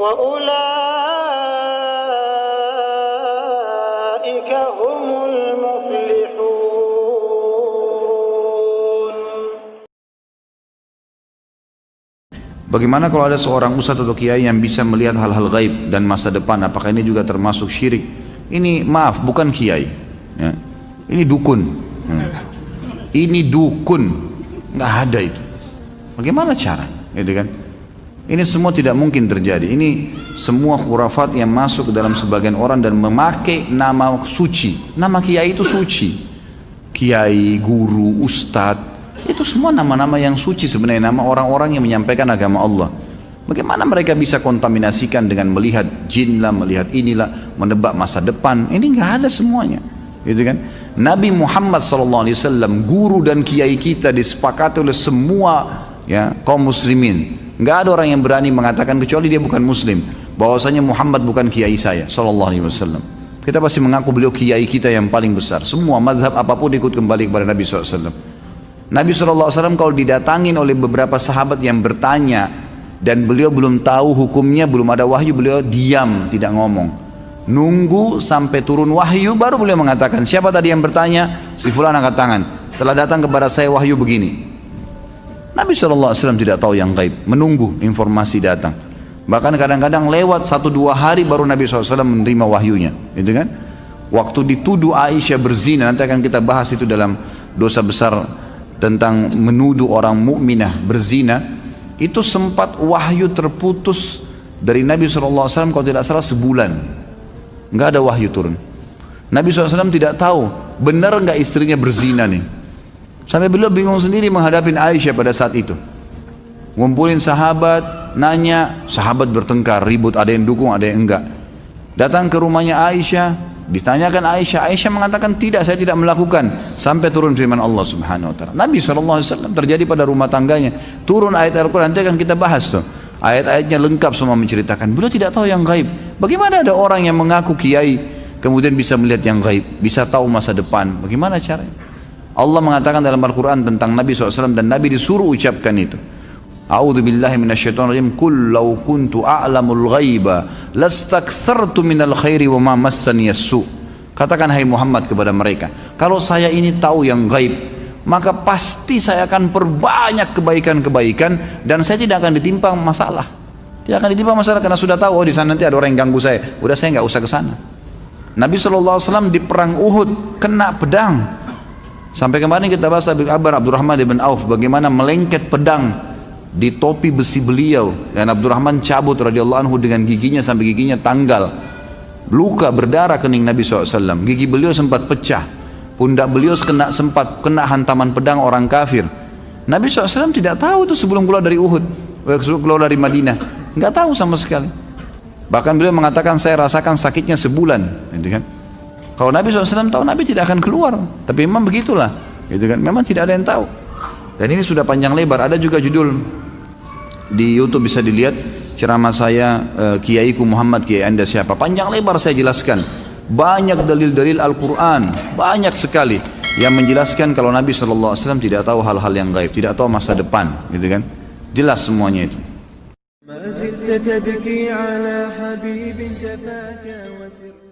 وأولئك هم المفلحون. Bagaimana kalau ada seorang ustadz atau kiai yang bisa melihat hal-hal gaib dan masa depan? Apakah ini juga termasuk syirik? Ini maaf, bukan kiai, ya. Ini dukun. Ini dukun, nggak ada itu. Bagaimana cara? Gitu kan? Ini semua tidak mungkin terjadi. Ini semua khurafat yang masuk ke dalam sebagian orang dan memakai nama suci. Nama kiai itu suci. Kiai, guru, ustadz, itu semua nama-nama yang suci sebenarnya, nama orang-orang yang menyampaikan agama Allah. Bagaimana mereka bisa kontaminasikan dengan melihat jin lah, melihat inilah, menebak masa depan? Ini nggak ada semuanya, gitu kan? Nabi Muhammad SAW, guru dan kiai kita, disepakati oleh semua ya kaum muslimin. Nggak ada orang yang berani mengatakan, kecuali dia bukan muslim, bahwasanya Muhammad bukan kiai saya SAW. Kita pasti mengaku beliau kiai kita yang paling besar. Semua mazhab apapun ikut kembali kepada Nabi SAW. Nabi SAW kalau didatangin oleh beberapa sahabat yang bertanya dan beliau belum tahu hukumnya, belum ada wahyu, beliau diam, tidak ngomong. Nunggu sampai turun wahyu baru beliau mengatakan, siapa tadi yang bertanya? Si fulan angkat tangan. Telah datang kepada saya wahyu begini. Nabi SAW tidak tahu yang gaib, menunggu informasi datang. Bahkan kadang-kadang lewat 1-2 hari baru Nabi SAW menerima wahyunya, gitu kan? Waktu dituduh Aisyah berzina, nanti akan kita bahas itu dalam dosa besar tentang menuduh orang mukminah berzina, itu sempat wahyu terputus dari Nabi SAW kalau tidak salah sebulan, nggak ada wahyu turun. Nabi SAW tidak tahu benar nggak istrinya berzina nih. Sampai beliau bingung sendiri menghadapi Aisyah pada saat itu. Ngumpulin sahabat, nanya, sahabat bertengkar, ribut, ada yang dukung, ada yang enggak. Datang ke rumahnya Aisyah, ditanyakan Aisyah, Aisyah mengatakan tidak, saya tidak melakukan. Sampai turun firman Allah Subhanahu Wa Taala. Nabi SAW terjadi pada rumah tangganya. Turun ayat Al-Quran, nanti akan kita bahas tuh. Ayat-ayatnya lengkap semua menceritakan. Beliau tidak tahu yang gaib. Bagaimana ada orang yang mengaku kiai, kemudian bisa melihat yang gaib, bisa tahu masa depan? Bagaimana caranya? Allah mengatakan dalam Al-Quran tentang Nabi SAW, dan Nabi disuruh ucapkan itu. A'udzu billahi minasyaitonir rajim. Qul law kuntu a'lamul ghaiba lastakthartu minal khairi wa ma massani as-su. Katakan hai Muhammad kepada mereka, kalau saya ini tahu yang gaib, maka pasti saya akan perbanyak kebaikan-kebaikan dan saya tidak akan ditimpa masalah. Tidak akan ditimpa masalah karena sudah tahu, oh di sana nanti ada orang yang ganggu saya. Udah, saya nggak usah ke sana. Nabi SAW di perang Uhud kena pedang. Sampai kemarin kita bahas kabar Abdurrahman bin Auf, bagaimana melengket pedang di topi besi beliau, dan Abdurrahman cabut radhiyallahu anhu dengan giginya sampai giginya tanggal, luka berdarah kening Nabi SAW. Gigi beliau sempat pecah, pundak beliau sempat kena hantaman pedang orang kafir. Nabi SAW tidak tahu itu sebelum keluar dari Uhud, sebelum keluar dari Madinah, nggak tahu sama sekali. Bahkan beliau mengatakan, saya rasakan sakitnya sebulan, gitu kan? Kalau Nabi SAW tahu, Nabi tidak akan keluar. Tapi memang begitulah, gitu kan? Memang tidak ada yang tahu. Dan ini sudah panjang lebar. Ada juga judul di YouTube, bisa dilihat ceramah saya, Kiaiku Muhammad, Kiai Anda siapa? Panjang lebar saya jelaskan. Banyak dalil-dalil Al-Quran, banyak sekali yang menjelaskan kalau Nabi SAW tidak tahu hal-hal yang gaib, tidak tahu masa depan, gitu kan? Jelas semuanya itu. ما زلت تبكي على حبيب جفاك وسر